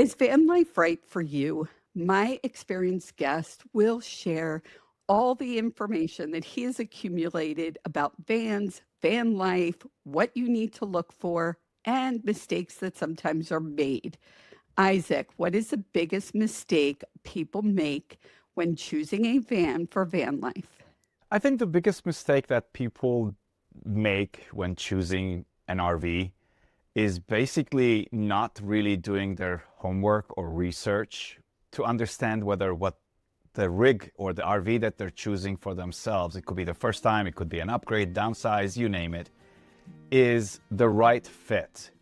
Is van life right for you? My experienced guest will share all the information that he has accumulated about vans, van life, what you need to look for, and mistakes that sometimes are made. Isaac, what is the biggest mistake people make when choosing a van for van life? I think the biggest mistake that people make when choosing an RV is basically not really doing their homework or research to understand whether what the rig or the RV that they're choosing for themselves, it could be the first time, it could be an upgrade, downsize, you name it, is the right fit.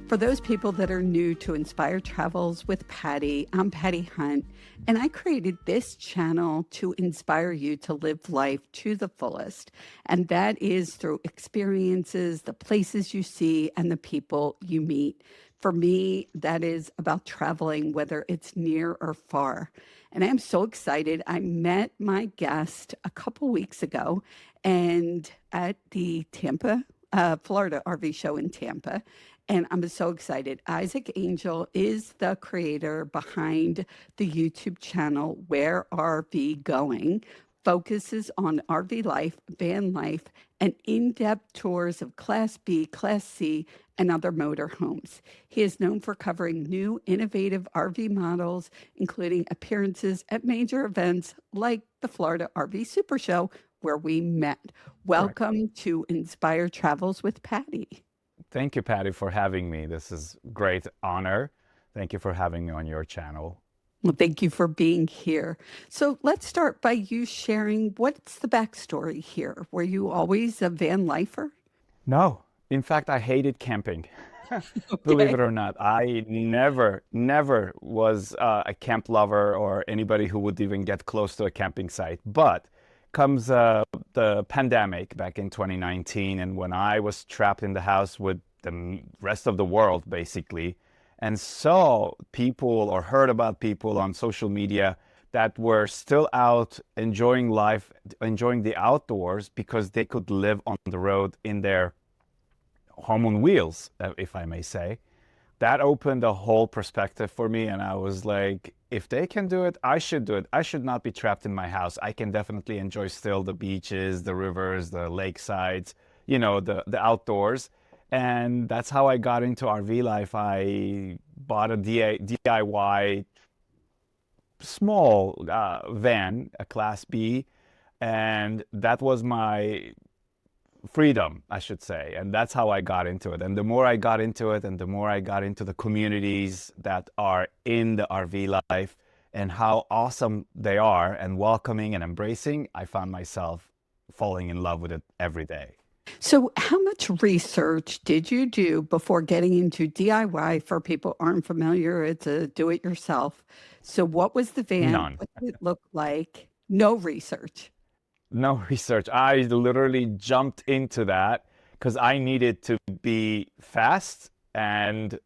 For those people that are new to Inspire Travels with Patti, I'm Patti Hunt, and I created this channel to inspire you to live life to the fullest. And that is through experiences, the places you see, and the people you meet. For me, that is about traveling, whether it's near or far. And I'm so excited. I met my guest a couple weeks ago and at the Florida RV show in Tampa. And I'm so excited. Isaac Angel is the creator behind the YouTube channel Where RV Going, focuses on RV life, van life, and in-depth tours of Class B, Class C, and other motorhomes. He is known for covering new, innovative RV models, including appearances at major events like the Florida RV Super Show, where we met. Correct. Welcome to Inspire Travels with Patti. Thank you, Patty, for having me. This is great honor. Thank you for having me on your channel. Well, thank you for being here. So let's start by you sharing what's the backstory here. Were you always a van lifer? No, in fact, I hated camping. Believe Okay. it or not, I never was a camp lover or anybody who would even get close to a camping site. But comes the pandemic back in 2019, and when I was trapped in the house with the rest of the world, basically, and saw people or heard about people on social media that were still out enjoying life, enjoying the outdoors because they could live on the road in their home on wheels, if I may say. That opened a whole perspective for me. And I was like, if they can do it, I should do it. I should not be trapped in my house. I can definitely enjoy still the beaches, the rivers, the lakesides, the outdoors. And that's how I got into RV life. I bought a DIY small van, a Class B, and that was my freedom, I should say. And that's how I got into it. And the more I got into it, and the more I got into the communities that are in the RV life and how awesome they are and welcoming and embracing, I found myself falling in love with it every day. So, how much research did you do before getting into DIY? For people who aren't familiar, it's a do it yourself. So, what was the van? None. What did it look like? No research. No research. I literally jumped into that because I needed to be fast and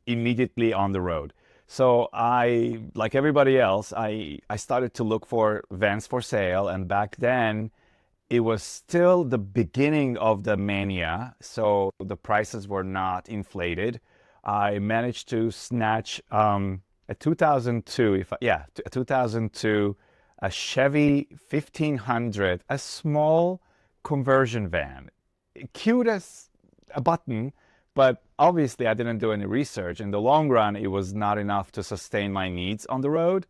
immediately on the road. So I, like everybody else, I started to look for vans for sale, and back then it was still the beginning of the mania, so the prices were not inflated. I managed to snatch a 2002, a 2002, a Chevy 1500, a small conversion van, cute as a button, but obviously I didn't do any research. In the long run, it was not enough to sustain my needs on the road,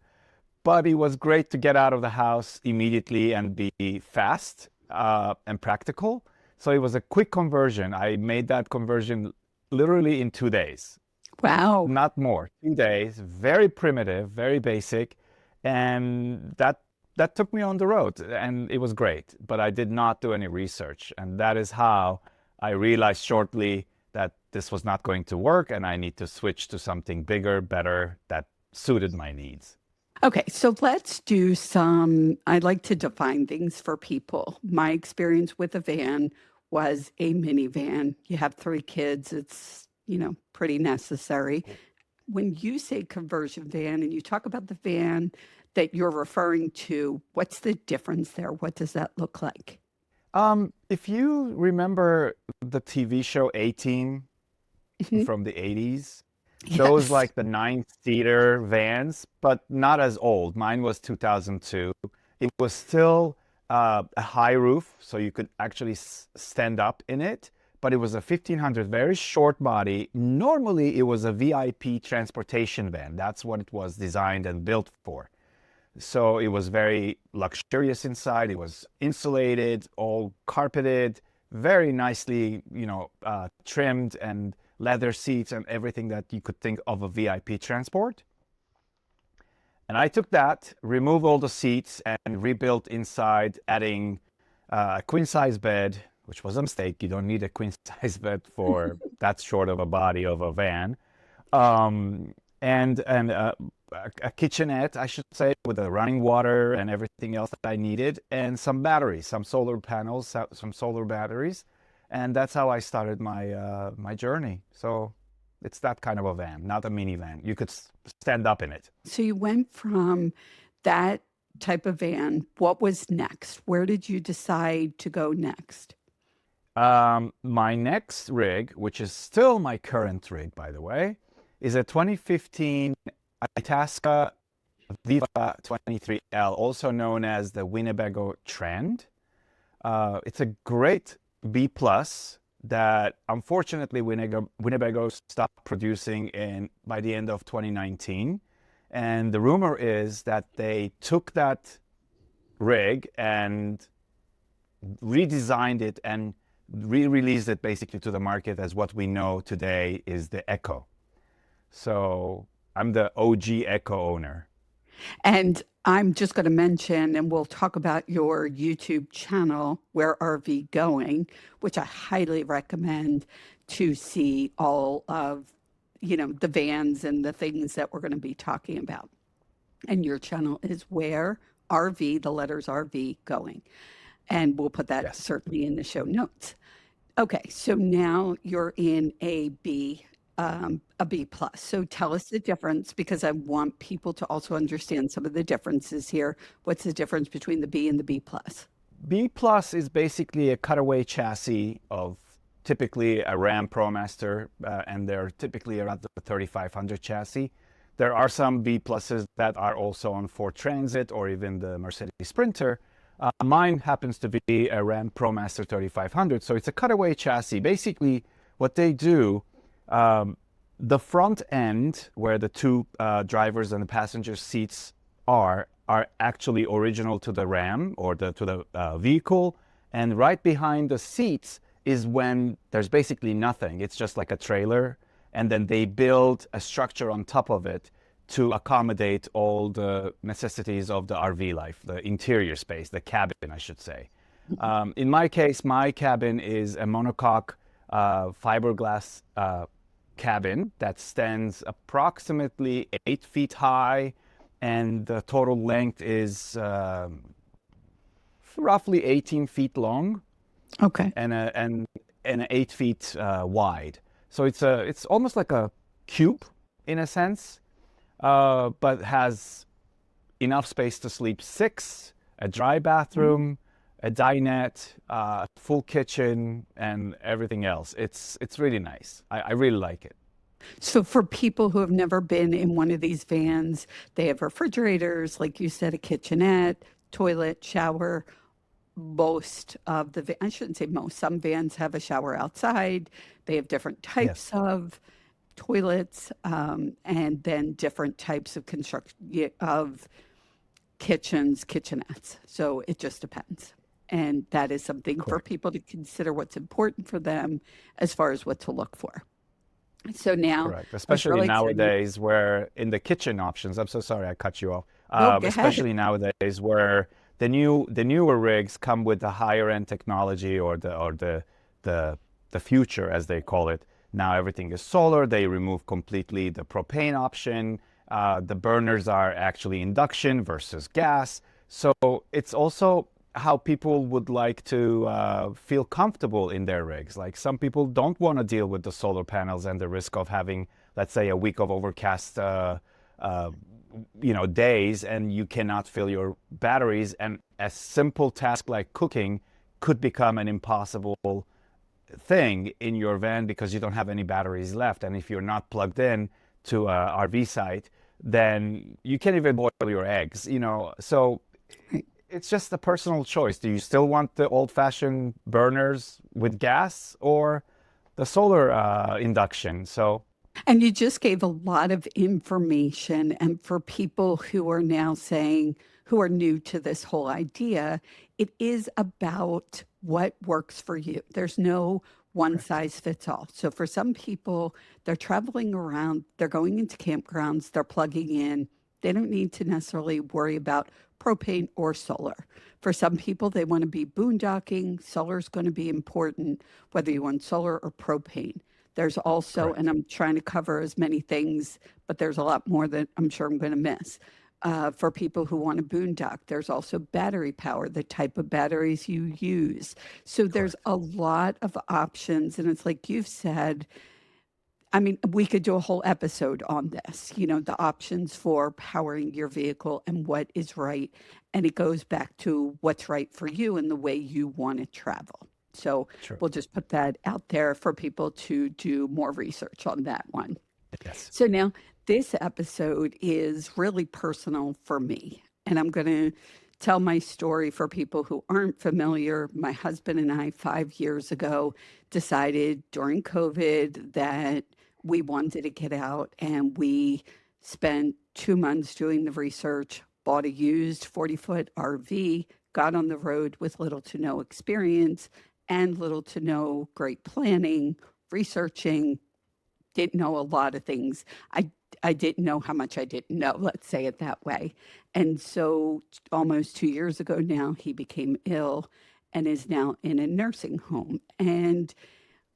but it was great to get out of the house immediately and be fast and practical. So it was a quick conversion. I made that conversion literally in 2 days, Wow. not more. 2 days, very primitive, very basic, and that took me on the road, and it was great. But I did not do any research, and that is how I realized shortly that this was not going to work, and I need to switch to something bigger, better that suited my needs. Okay, so let's do some. I like to define things for people. My experience with a van was a minivan. You have three kids, it's, pretty necessary. When you say conversion van and you talk about the van that you're referring to, what's the difference there? What does that look like? If you remember the TV show 18 Mhm. from the 80s, those Yes. like the nine-seater vans, but not as old. Mine was 2002. It was still a high roof, so you could actually stand up in it, but it was a 1500, very short body. Normally, it was a VIP transportation van. That's what it was designed and built for. So it was very luxurious inside. It was insulated, all carpeted, very nicely, trimmed, and leather seats and everything that you could think of a VIP transport. And I took that, removed all the seats, and rebuilt inside, adding a queen size bed, which was a mistake. You don't need a queen size bed for that short of a body of a van. And a kitchenette, I should say, with the running water and everything else that I needed, and some batteries, some solar panels, some solar batteries, and that's how I started my journey. So it's that kind of a van, not a minivan. You could stand up in it. So you went from that type of van. What was next? Where did you decide to go next? My next rig, which is still my current rig, by the way, is a 2015 Itasca Viva 23L, also known as the Winnebago Trend. It's a great B plus that unfortunately Winnebago stopped producing by the end of 2019. And the rumor is that they took that rig and redesigned it and re-released it basically to the market as what we know today is the Echo. So I'm the OG Echo owner. And I'm just going to mention, and we'll talk about your YouTube channel, Where RV Going, which I highly recommend to see all of, the vans and the things that we're going to be talking about. And your channel is Where RV, the letters RV Going. And we'll put that Yes. certainly in the show notes. Okay, so now you're in a B plus. So tell us the difference because I want people to also understand some of the differences here. What's the difference between the B and the B plus? B plus is basically a cutaway chassis of typically a Ram ProMaster, and they're typically around the 3500 chassis. There are some B pluses that are also on Ford Transit or even the Mercedes Sprinter. Mine happens to be a Ram ProMaster 3500, so it's a cutaway chassis. Basically, what they do, the front end where the two drivers and the passenger seats are actually original to the Ram or to the vehicle, and right behind the seats is when there's basically nothing. It's just like a trailer, and then they build a structure on top of it to accommodate all the necessities of the RV life, the interior space, the cabin, I should say. In my case, my cabin is a monocoque fiberglass cabin that stands approximately 8 feet high, and the total length is roughly 18 feet long Okay. and 8 feet wide. So it's almost like a cube in a sense, but has enough space to sleep six, a dry bathroom, a dinette, full kitchen, and everything else. It's really nice. I really like it. So for people who have never been in one of these vans, they have refrigerators, like you said, a kitchenette, toilet, shower. Most of the, I shouldn't say most, some vans have a shower outside. They have different types Yes, of toilets, and then different types of construction of kitchens, kitchenettes. So it just depends. And that is something for correct. people to consider what's important for them as far as what to look for. So now Correct. I was Especially really excited. nowadays where in the kitchen options, I'm so sorry I cut you off. No, go ahead. Especially nowadays where the newer rigs come with the higher end technology or the future as they call it. Now everything is solar. They remove completely the propane option. The burners are actually induction versus gas. So it's also how people would like to feel comfortable in their rigs. Like some people don't want to deal with the solar panels and the risk of having, let's say, a week of overcast, days, and you cannot fill your batteries. And a simple task like cooking could become an impossible thing in your van because you don't have any batteries left. And if you're not plugged in to a RV site, then you can't even boil your eggs, you know. So Right. it's just a personal choice. Do you still want the old-fashioned burners with gas or the solar induction? So, And you just gave a lot of information. And for people who are now saying, who are new to this whole idea, it is about what works for you. There's no one correct. size fits all. So for some people, they're traveling around, they're going into campgrounds, they're plugging in. They don't need to necessarily worry about propane or solar. For some people, they want to be boondocking. Solar is going to be important, whether you want solar or propane. There's also, and Correct. I'm trying to cover as many things, but there's a lot more that I'm sure I'm going to miss. For people who want a boondock, there's also battery power, the type of batteries you use. So there's Correct. a lot of options. And it's like you've said, I mean, we could do a whole episode on this, you know, the options for powering your vehicle and what is right. And it goes back to what's right for you and the way you want to travel. So True. we'll just put that out there for people to do more research on that one. Yes. So now this episode is really personal for me. And I'm going to tell my story for people who aren't familiar. My husband and I, 5 years ago, decided during COVID that we wanted to get out, and we spent 2 months doing the research, bought a used 40-foot RV, got on the road with little to no experience and little to no great planning, researching, didn't know a lot of things. I didn't know how much I didn't know, let's say it that way. And so almost 2 years ago now, he became ill and is now in a nursing home. And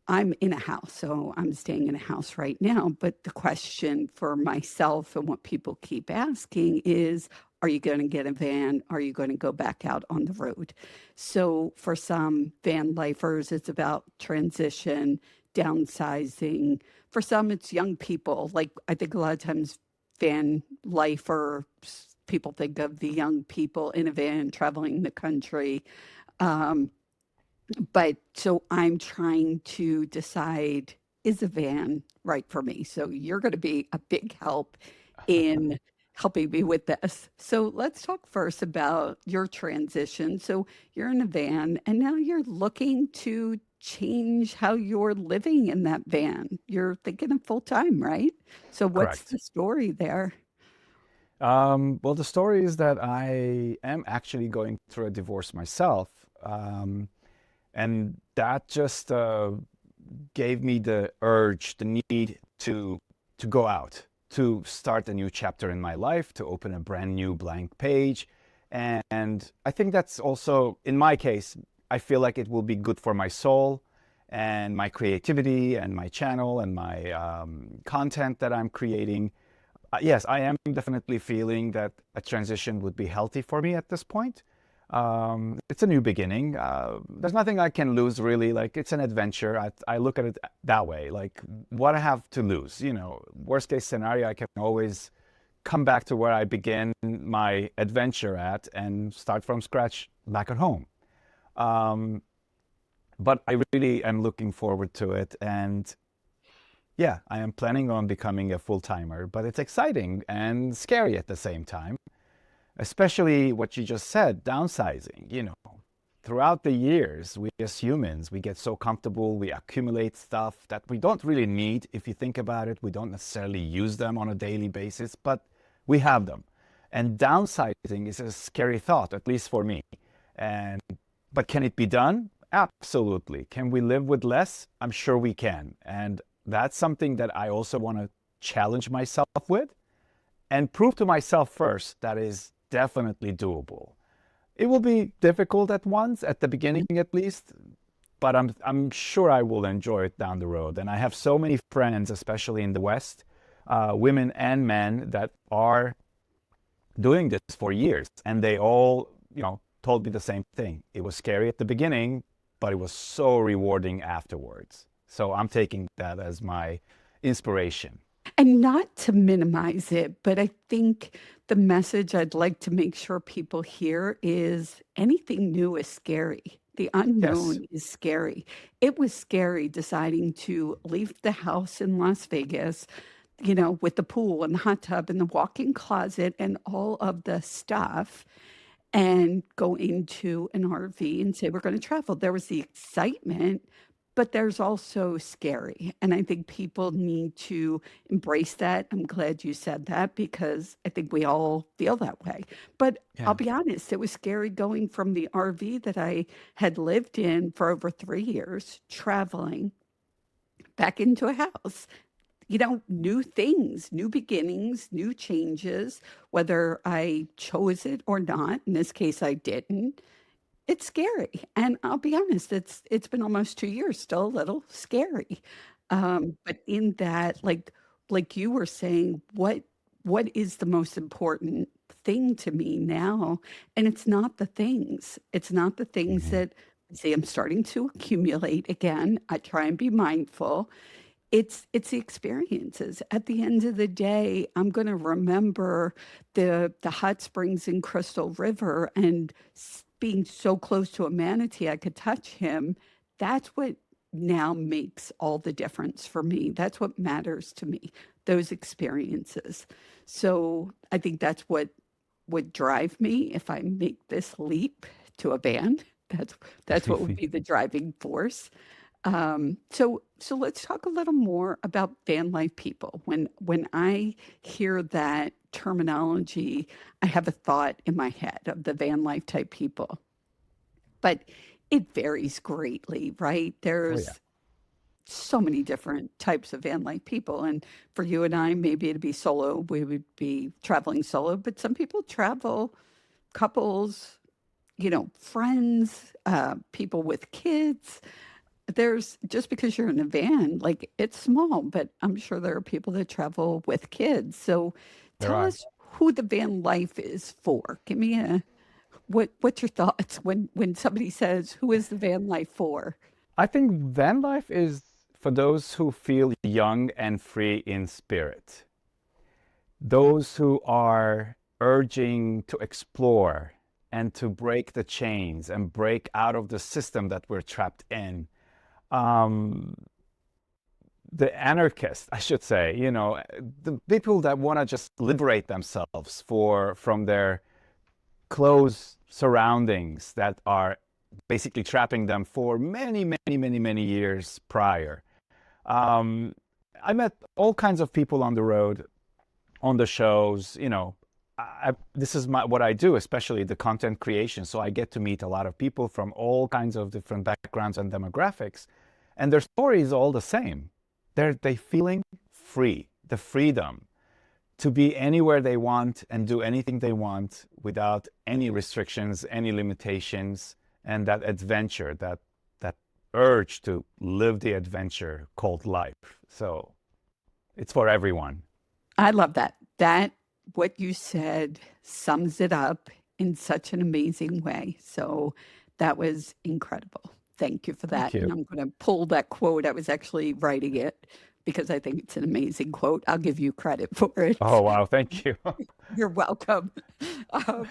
I'm in a house, so I'm staying in a house right now. But the question for myself and what people keep asking is, are you going to get a van? Are you going to go back out on the road? So for some van lifers, it's about transition, downsizing. For some, it's young people. Like I think a lot of times van lifers, people think of the young people in a van traveling the country. Um, but so I'm trying to decide, is a van right for me? So you're going to be a big help in helping me with this. So let's talk first about your transition. So you're in a van and now you're looking to change how you're living in that van. You're thinking of full time, right? So what's Correct. the story there? Well, the story is that I am actually going through a divorce myself. And that just gave me the urge, the need to go out, to start a new chapter in my life, to open a brand new blank page. And I think that's also, in my case, I feel like it will be good for my soul and my creativity and my channel and my content that I'm creating. Yes, I am definitely feeling that a transition would be healthy for me at this point. It's a new beginning. There's nothing I can lose really. Like it's an adventure. I look at it that way. Like what I have to lose, you know, worst case scenario, I can always come back to where I began my adventure at and start from scratch back at home. Um, but I really am looking forward to it. And yeah, I am planning on becoming a full timer, but it's exciting and scary at the same time, especially what you just said, downsizing. You know, throughout the years, we as humans, we get so comfortable, we accumulate stuff that we don't really need. If you think about it, we don't necessarily use them on a daily basis, but we have them. And downsizing is a scary thought, at least for me. And but can it be done? Absolutely. Can we live with less? I'm sure we can. And that's something that I also want to challenge myself with and prove to myself first that is definitely doable. It will be difficult at once, at the beginning at least, but I'm sure I will enjoy it down the road. And I have so many friends, especially in the West, women and men, that are doing this for years, and they all, you know, told me the same thing. It was scary at the beginning, but it was so rewarding afterwards. So I'm taking that as my inspiration. And not to minimize it, but I think the message I'd like to make sure people hear is anything new is scary. The Yes. unknown is scary. It was scary deciding to leave the house in Las Vegas, with the pool and the hot tub and the walk-in closet and all of the stuff and go into an RV and say, we're going to travel. There was the excitement, but there's also scary. And I think people need to embrace that. I'm glad you said that because I think we all feel that way. But I'll Yeah. be honest, it was scary going from the RV that I had lived in for over 3 years, traveling back into a house. New things, new beginnings, new changes, whether I chose it or not. In this case, I didn't. It's scary, and I'll be honest, it's been almost 2 years, still a little scary. But in that, like you were saying, what is the most important thing to me now? And it's not the things. It's not the things Hmm. that see I'm starting to accumulate again. I try and be mindful. It's the experiences. At the end of the day, I'm going to remember the hot springs in Crystal River and being so close to a manatee I could touch him. That's what now makes all the difference for me. That's what matters to me, those experiences. So I think that's what would drive me if I make this leap to a band. That's what would be the driving force. So let's talk a little more about van life people. When I hear that terminology, I have a thought in my head of the van life type people, but it varies greatly, right? Oh yeah. There's so many different types of van life people, and for you and I, maybe it'd be solo. We would be traveling solo, but some people travel couples, friends, people with kids. There's just because you're in a van, like it's small, but I'm sure there are people that travel with kids. So There tell are. us who the van life is for. Give me what's your thoughts when somebody says, who is the van life for? I think van life is for those who feel young and free in spirit, those who are urging to explore and to break the chains and break out of the system that we're trapped in. Um, the anarchists, I should say, the people that want to just liberate themselves from their close surroundings that are basically trapping them for many, many, many, many years prior. Um, I met all kinds of people on the road, on the shows. This is what I do, especially the content creation. So I get to meet a lot of people from all kinds of different backgrounds and demographics, and their story is all the same. They feeling free, the freedom to be anywhere they want and do anything they want without any restrictions, any limitations, and that adventure, that urge to live the adventure called life. So it's for everyone. I love that. What you said sums it up in such an amazing way. So that was incredible. Thank you for Thank that. And you. I'm going to pull that quote. I was actually writing it because I think it's an amazing quote. I'll give you credit for it. Oh wow, thank you. You're welcome. Um,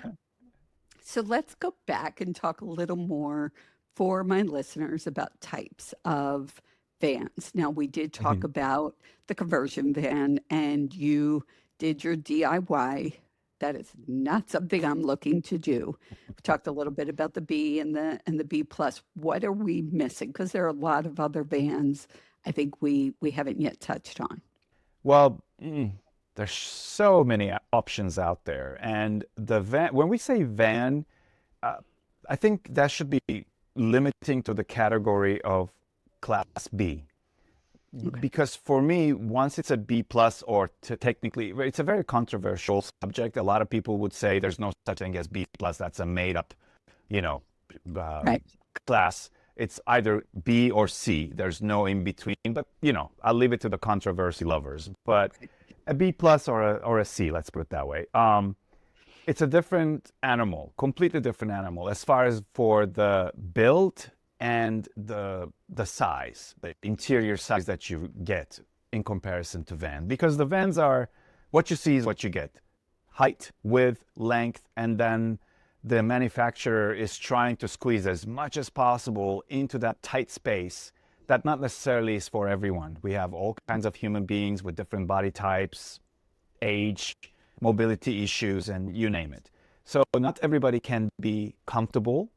so let's go back and talk a little more for my listeners about types of vans. Now, we did talk Mhm. about the conversion van, and you did your DIY. That is not something I'm looking to do. We talked a little bit about the B and the B plus. What are we missing? Because there are a lot of other vans I think we haven't yet touched on. Well, there's so many options out there, and the van. When we say van, uh, I think that should be limiting to the category of Class B. Okay. Because for me, once it's a B plus, or technically, it's a very controversial subject. A lot of people would say there's no such thing as B plus. That's a made up, you know, uh, Right. class. It's either B or C. There's no in between. But I'll leave it to the controversy lovers. But a B plus or a C, let's put it that way. It's a different animal, completely different animal as far as for the build and the size, the interior size that you get in comparison to van. Because the vans are what you see is what you get. Height, width, length, and then the manufacturer is trying to squeeze as much as possible into that tight space that not necessarily is for everyone. We have all kinds of human beings with different body types, age, mobility issues, and you name it. So not everybody can be comfortable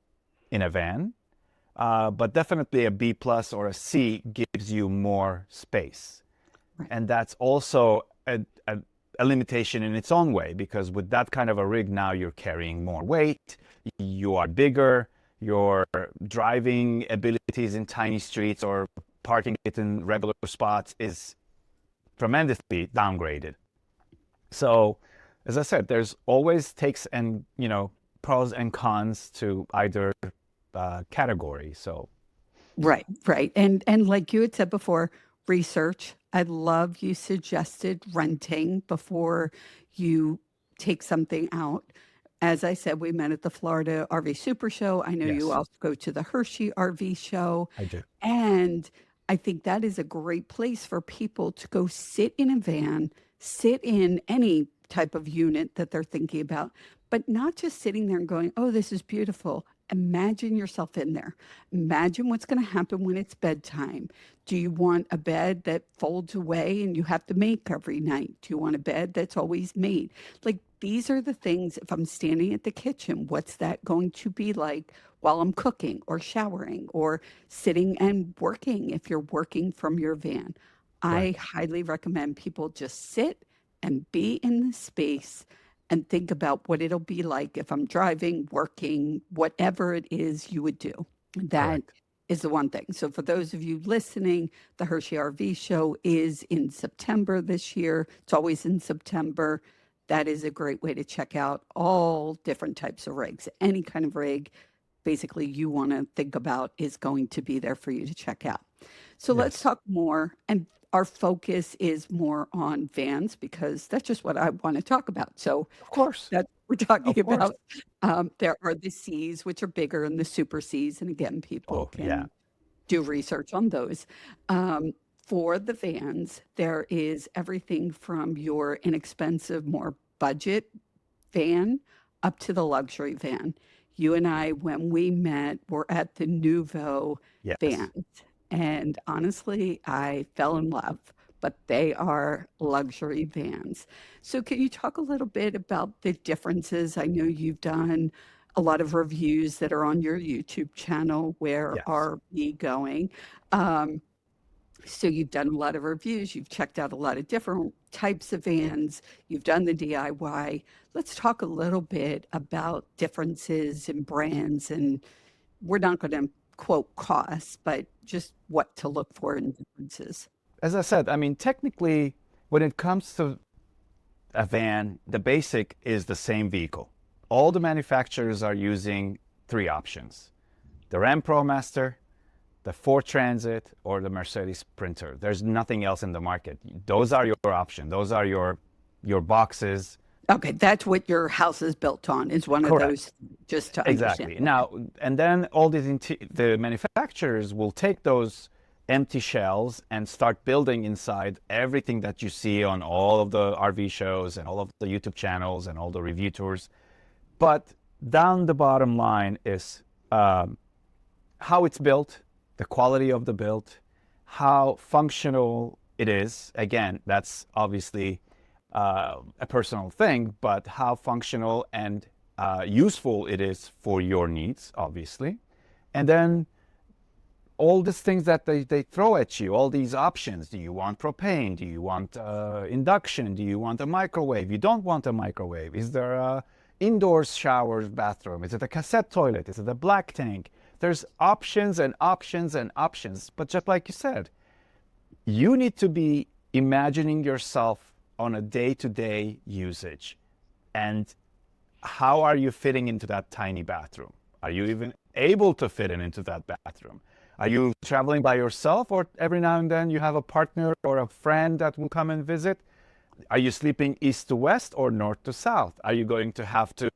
in a van, but definitely a B plus or a C gives you more space. Right. And that's also a limitation in its own way, because with that kind of a rig, now you're carrying more weight, you are bigger, your driving abilities in tiny streets or parking it in regular spots is tremendously downgraded. So, as I said, there's always takes and, pros and cons to either category. So, Right, right. And like you had said before, research. I love you suggested renting before you take something out. As I said, we met at the Florida RV Super Show. I know you yes, also go to the Hershey RV show. I do. And I think that is a great place for people to go sit in a van, sit in any type of unit that they're thinking about, but not just sitting there and going, oh, this is beautiful. Imagine yourself in there. Imagine what's going to happen when it's bedtime. Do you want a bed that folds away and you have to make every night? Do you want a bed that's always made? Like, these are the things, if I'm standing at the kitchen, what's that going to be like while I'm cooking or showering or sitting and working if you're working from your van? Right, I highly recommend people just sit and be in the space and think about what it'll be like if I'm driving, working, whatever it is you would do. That correct. is the one thing. So, for those of you listening, the Hershey RV show is in September this year. It's always in September. That is a great way to check out all different types of rigs. Any kind of rig, basically, you want to think about is going to be there for you to check out. So, let's Yes, talk more. And our focus is more on vans because that's just what I want to talk about. So, of course, that we're talking of course. about. There are the Cs, which are bigger, and the super Cs. And again, people Oh, yeah. can do research on those. Um, for the vans, there is everything from your inexpensive, more budget van up to the luxury van. You and I, when we met, were at the Nouveau Yes. vans. And honestly, I fell in love, but they are luxury vans. So, can you talk a little bit about the differences? I know you've done a lot of reviews that are on your YouTube channel. Where Yes. are we going? Um, so you've done a lot of reviews, you've checked out a lot of different types of vans, you've done the DIY. Let's talk a little bit about differences in brands, and we're not going to quote costs, but just what to look for in differences. As I said, I mean, technically, when it comes to a van, the basic is the same vehicle. All the manufacturers are using three options: the Ram ProMaster, the Ford Transit, or the Mercedes Sprinter. There's nothing else in the market. Those are your option. Those are your boxes. Okay, that's what your house is built on, is one of Correct. those, just to understand. Exactly. Okay. Now, and then all the manufacturers will take those empty shells and start building inside everything that you see on all of the RV shows and all of the YouTube channels and all the review tours. But down the bottom line is how it's built, the quality of the build, how functional it is. Again, that's obviously a personal thing, but how functional and useful it is for your needs, obviously. And then all these things that they throw at you, all these options. Do you want propane? Do you want induction? Do you want a microwave? You don't want a microwave. Is there a indoors shower bathroom? Is it a cassette toilet? Is it a black tank? There's options and options and options. But just like you said, you need to be imagining yourself on a day-to-day usage. And how are you fitting into that tiny bathroom? Are you even able to fit into that bathroom? Are you traveling by yourself, or every now and then you have a partner or a friend that will come and visit? Are you sleeping east to west or north to south? Are you going to have to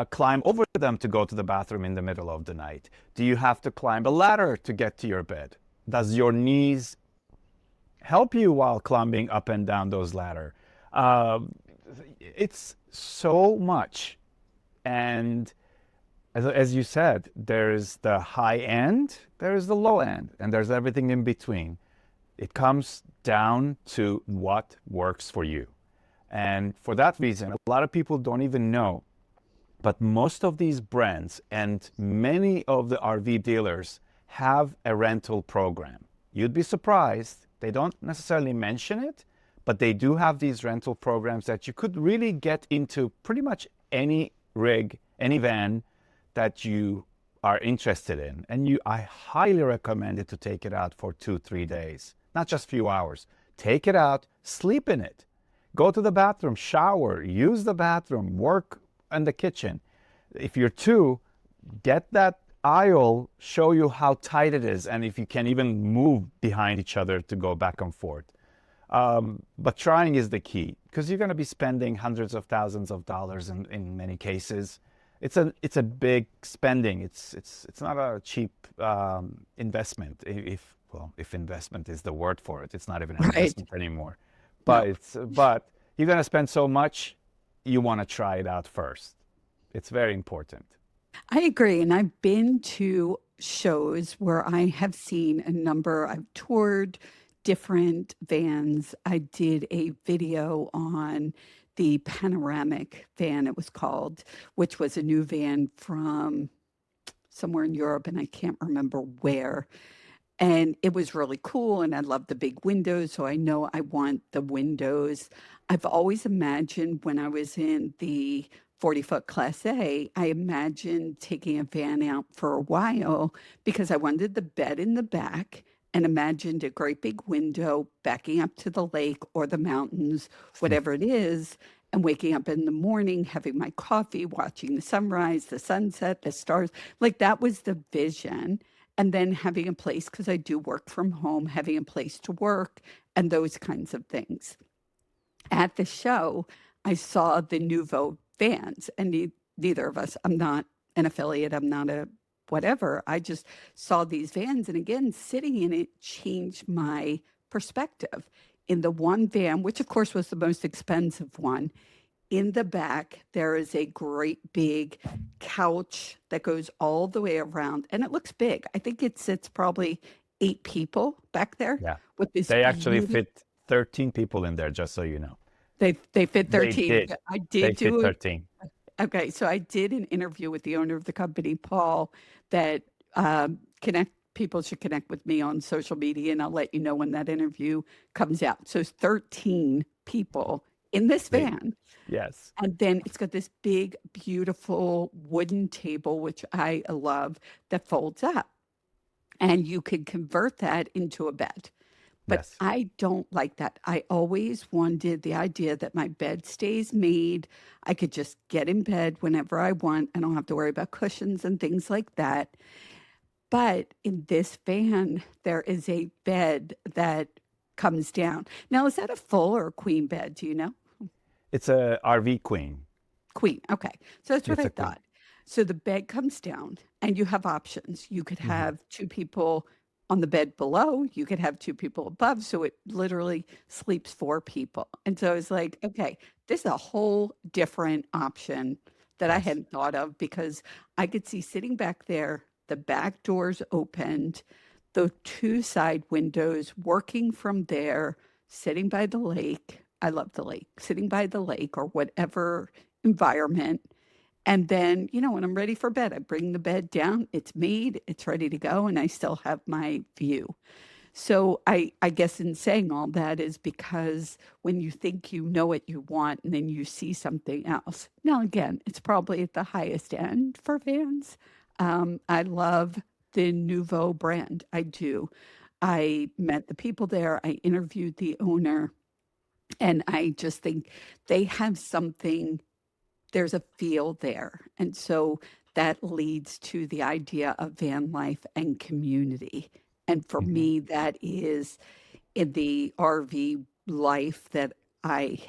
climb over them to go to the bathroom in the middle of the night? Do you have to climb a ladder to get to your bed? Does your knees help you while climbing up and down those ladders? Uh, it's so much. And as you said, there's the high end, there's the low end, and there's everything in between. It comes down to what works for you. And for that reason, a lot of people don't even know, but most of these brands and many of the RV dealers have a rental program. You'd be surprised. They don't necessarily mention it, but they do have these rental programs that you could really get into pretty much any rig, any van that you are interested in. And I highly recommend it to take it out for 2, 3 days, not just a few hours. Take it out, sleep in it, go to the bathroom, shower, use the bathroom, work in the kitchen. If you're two, get that aisle, show you how tight it is, and if you can even move behind each other to go back and forth. But trying is the key, because you're going to be spending hundreds of thousands of dollars in many cases. It's a big spending. It's not a cheap investment. If investment is the word for it, it's not even an Right. investment anymore. No, But you're going to spend so much, you want to try it out first. It's very important. I agree. And I've been to shows where I have seen a number, I've toured different vans. I did a video on the panoramic van, it was called, which was a new van from somewhere in Europe, and I can't remember where. And it was really cool, and I love the big windows, so I know I want the windows. I've always imagined when I was in the 40-foot Class A, I imagined taking a van out for a while because I wanted the bed in the back and imagined a great big window backing up to the lake or the mountains, whatever it is, and waking up in the morning, having my coffee, watching the sunrise, the sunset, the stars. Like that was the vision. And then having a place, because I do work from home, having a place to work and those kinds of things. At the show, I saw the Nouveau vans, and neither of us, I'm not an affiliate, I'm not a whatever. I just saw these vans, and again, sitting in it changed my perspective. In the one van, which of course was the most expensive one, in the back, there is a great big couch that goes all the way around, and it looks big. I think it sits probably 8 people back there Yeah. with this They actually beauty. fit 13 people in there, just so you know. They fit They 13. did. I They did fit do it. 13. Okay, so I did an interview with the owner of the company, Paul, that connect people should connect with me on social media, and I'll let you know when that interview comes out. So it's 13 people in this They, van. yes. And then it's got this big, beautiful wooden table, which I love, that folds up. And you can convert that into a bed. But Yes. I don't like that. I always wanted the idea that my bed stays made. I could just get in bed whenever I want. I don't have to worry about cushions and things like that. But in this van, there is a bed that comes down. Now, is that a full or a queen bed? Do you know? It's a RV queen. Queen, okay. So that's what It's I a queen. thought. So the bed comes down and you have options. You could Hmm. have 2 people on the bed below, you could have 2 people above, so it literally sleeps 4 people. And so I was like, "Okay, this is a whole different option that I Yes. hadn't thought of," because I could see sitting back there, the back doors opened, the 2 side windows, working from there, sitting by the lake. I love the lake. Sitting by the lake or whatever environment. And then, when I'm ready for bed, I bring the bed down, it's made, it's ready to go, and I still have my view. So I guess in saying all that is because when you think you know what you want and then you see something else. Now, again, it's probably at the highest end for fans. I love the Nouveau brand. I do. I met the people there. I interviewed the owner, and I just think they have something, there's a feel there. And so that leads to the idea of van life and community. And for Hmm. me, that is in the RV life that I've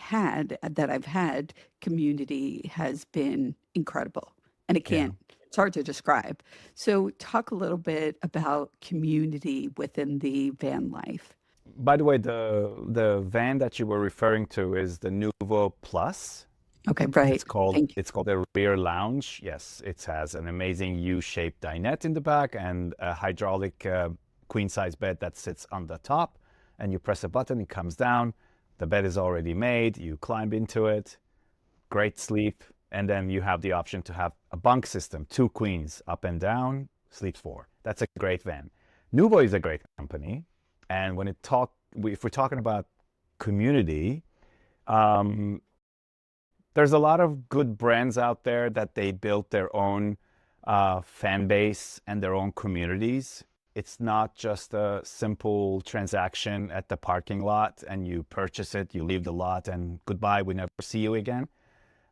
had, community has been incredible. And Yeah. it's hard to describe. So talk a little bit about community within the van life. By the way, the van that you were referring to is the Nuvo Plus. Okay, right. It's called Thank you. it's called a rear lounge. Yes, it has an amazing U-shaped dinette in the back and a hydraulic queen size bed that sits on the top. And you press a button, it comes down. The bed is already made. You climb into it. Great sleep. And then you have the option to have a bunk system, two queens up and down, sleeps four. That's a great van. Nuvo is a great company. And if we're talking about community, um, there's a lot of good brands out there that they built their own fan base and their own communities. It's not just a simple transaction at the parking lot and you purchase it, you leave the lot, and goodbye, we never see you again.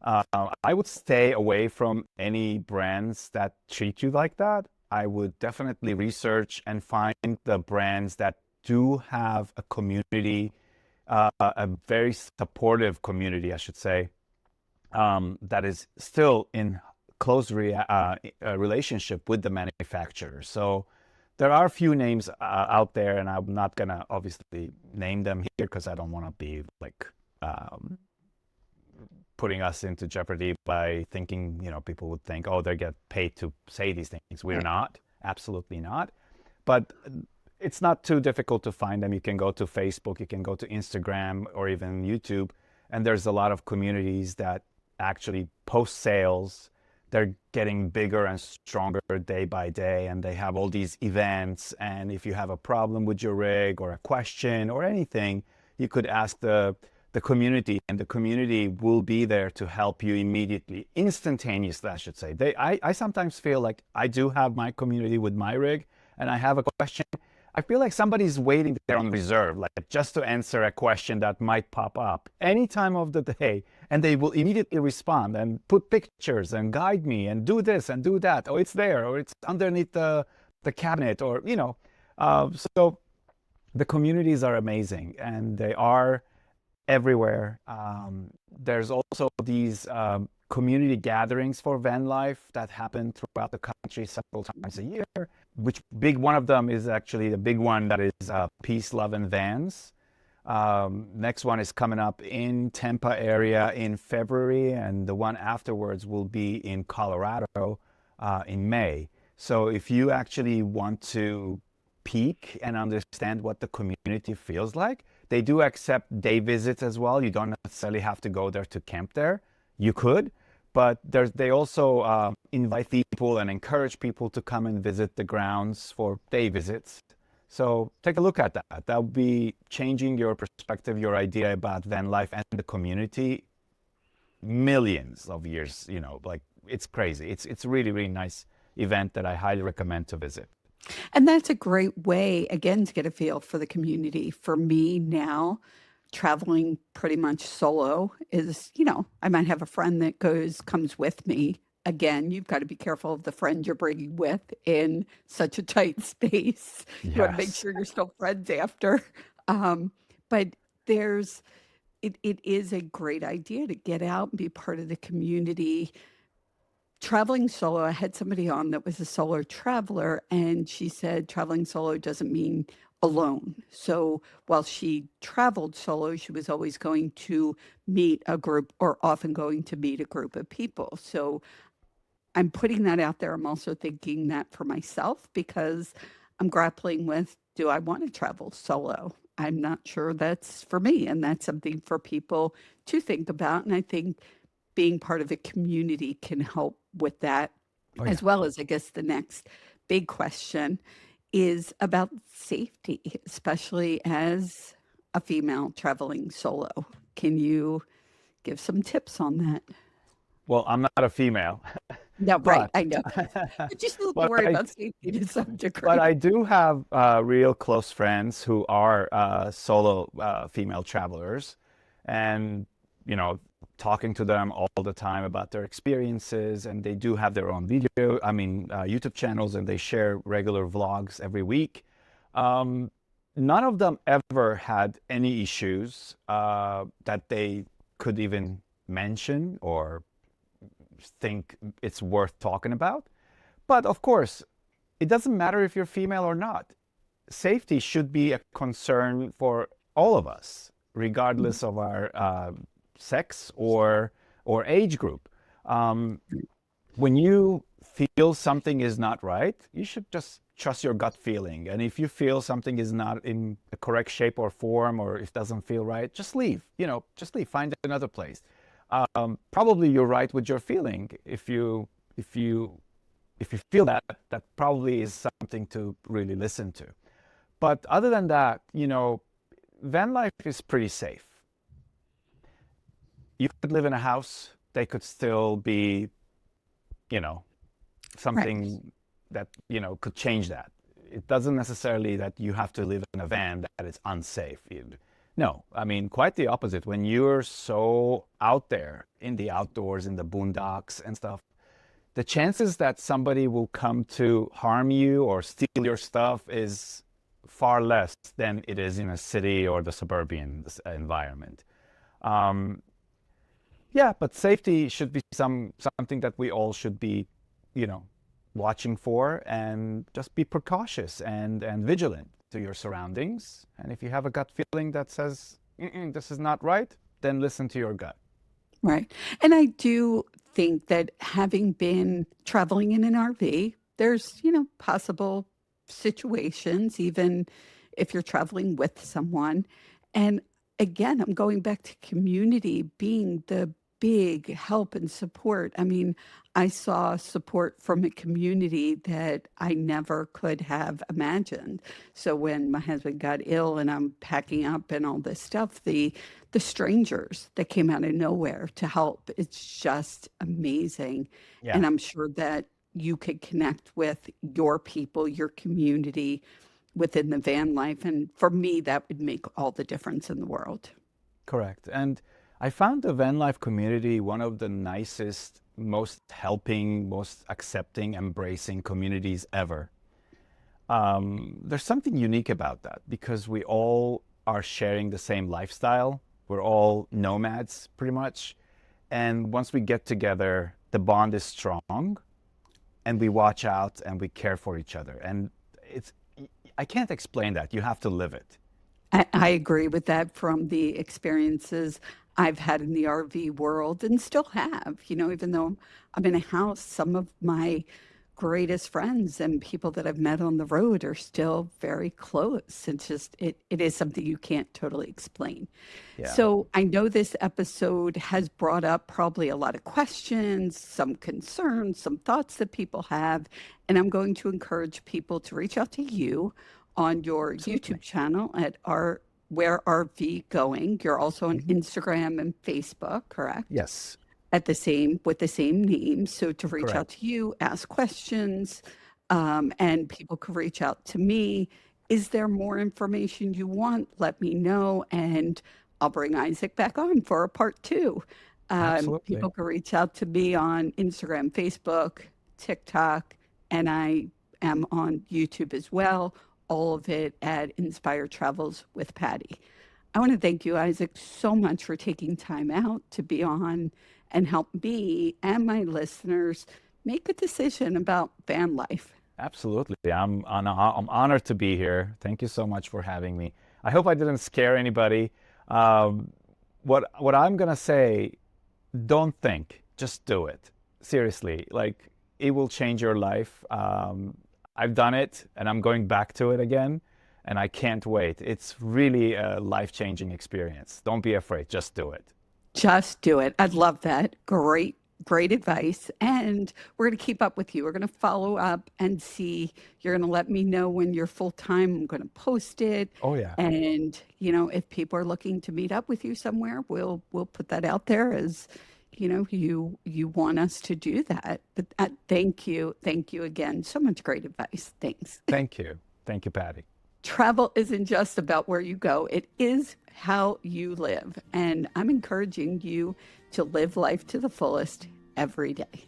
I would stay away from any brands that treat you like that. I would definitely research and find the brands that do have a community, a very supportive community, I should say, that is still in close relationship with the manufacturer. So there are a few names out there, and I'm not gonna obviously name them here because I don't want to be like putting us into jeopardy by thinking, people would think, oh, they get paid to say these things. We're Right. not, absolutely not. But it's not too difficult to find them. You can go to Facebook, you can go to Instagram, or even YouTube, and there's a lot of communities that actually post sales. They're getting bigger and stronger day by day, and they have all these events. And if you have a problem with your rig or a question or anything, you could ask the community, and the community will be there to help you immediately, instantaneously, I should say. I sometimes feel like I do have my community with my rig, and I have a question. I feel like somebody's waiting there on reserve, like just to answer a question that might pop up any time of the day, and they will immediately respond and put pictures and guide me and do this and do that. Oh, it's there, or it's underneath the cabinet, or so the communities are amazing, and they are everywhere. There's also these community gatherings for van life that happen throughout the country several times a year. Which big one of them is actually the big one that is Peace, Love, and Vans. Next one is coming up in Tampa area in February, and the one afterwards will be in Colorado in May. So if you actually want to peek and understand what the community feels like, they do accept day visits as well. You don't necessarily have to go there to camp there. You could, but they also invite people and encourage people to come and visit the grounds for day visits. So take a look at that. That would be changing your perspective, your idea about van life and the community millions of years. Like it's crazy. It's really, really nice event that I highly recommend to visit. And that's a great way, again, to get a feel for the community. For me now, traveling pretty much solo is, I might have a friend that comes with me. Again, you've got to be careful of the friend you're bringing with in such a tight space. You want to make Yes. sure you're still friends after. Um, but there's, it is a great idea to get out and be part of the community. Traveling solo, I had somebody on that was a solo traveler, and she said traveling solo doesn't mean alone. So while she traveled solo, she was always going to meet a group or often going to meet a group of people. So I'm putting that out there. I'm also thinking that for myself because I'm grappling with, do I want to travel solo? I'm not sure that's for me. And that's something for people to think about. And I think being part of a community can help with that, Oh yeah. as well as, I guess, the next big question is about safety, especially as a female traveling solo. Can you give some tips on that? Well, I'm not a female, No, right, but I know that. But you still have to but worry I about safety to some but degree. I do have real close friends who are solo female travelers, and you know, talking to them all the time about their experiences, and they do have their own YouTube channels, and they share regular vlogs every week. Um, None of them ever had any issues that they could even mention or think it's worth talking about. But of course, it doesn't matter if you're female or not. Safety should be a concern for all of us, regardless of our sex or age group. Um, when you feel something is not right, you should just trust your gut feeling. And if you feel something is not in a correct shape or form, or if it doesn't feel right, just leave. Just leave. Find another place. Probably you're right with your feeling. If you if you feel that, that probably is something to really listen to. But other than that, van life is pretty safe. You could live in a house. They could still be, you know, Right. something that could change that. It doesn't necessarily that you have to live in a van that is unsafe. No, I mean quite the opposite. When you're so out there in the outdoors, in the boondocks and stuff, the chances that somebody will come to harm you or steal your stuff is far less than it is in a city or the suburban environment. Um, yeah, but safety should be something that we all should be, you know, watching for, and just be precautious and vigilant to your surroundings. And if you have a gut feeling that says, this is not right, then listen to your gut. Right. And I do think that having been traveling in an RV, there's, possible situations, even if you're traveling with someone. And again, I'm going back to community being the big help and support. I mean, I saw support from a community that I never could have imagined. So when my husband got ill and I'm packing up and all this stuff, the strangers that came out of nowhere to help. It's just amazing. Yeah, And I'm sure that you could connect with your people, your community within the van life. And for me, that would make all the difference in the world. correct. And I found the van life community one of the nicest, most helping, most accepting, embracing communities ever. There's something unique about that because we all are sharing the same lifestyle. We're all nomads, pretty much. And once we get together, the bond is strong, and we watch out and we care for each other. And it's, I can't explain that. You have to live it. I agree with that from the experiences I've had in the RV world and still have. Even though I'm in a house, some of my greatest friends and people that I've met on the road are still very close. It is something you can't totally explain. Yeah. So I know this episode has brought up probably a lot of questions, some concerns, some thoughts that people have. And I'm going to encourage people to reach out to you on your YouTube Absolutely. channel at our Where RV Going. You're also on Hmm. Instagram and Facebook, correct? Yes, At the same with the same name. So to reach out correct. to you, ask questions, and people could reach out to me. Is there more information you want? Let me know, and I'll bring Isaac back on for a part two. Absolutely. People can reach out to me on Instagram, Facebook, TikTok, and I am on YouTube as well. All of it at Inspire Travels with Patti. I want to thank you, Isaac, so much for taking time out to be on and help me and my listeners make a decision about van life. Absolutely. I'm honored to be here. Thank you so much for having me. I hope I didn't scare anybody. Um, what I'm gonna say, don't think, just do it. Seriously, like it will change your life. I've done it and I'm going back to it again, and I can't wait. It's really a life-changing experience. Don't be afraid, just do it. Just do it. I'd love that. Great, great advice. And we're going to keep up with you. We're going to follow up and see. You're going to let me know when you're full time. I'm going to post it. Oh yeah. And, if people are looking to meet up with you somewhere, we'll put that out there as, you want us to do that. But thank you. Thank you again. So much great advice. Thanks. Thank you. Thank you, Patty. Travel isn't just about where you go, it is how you live. And I'm encouraging you to live life to the fullest every day.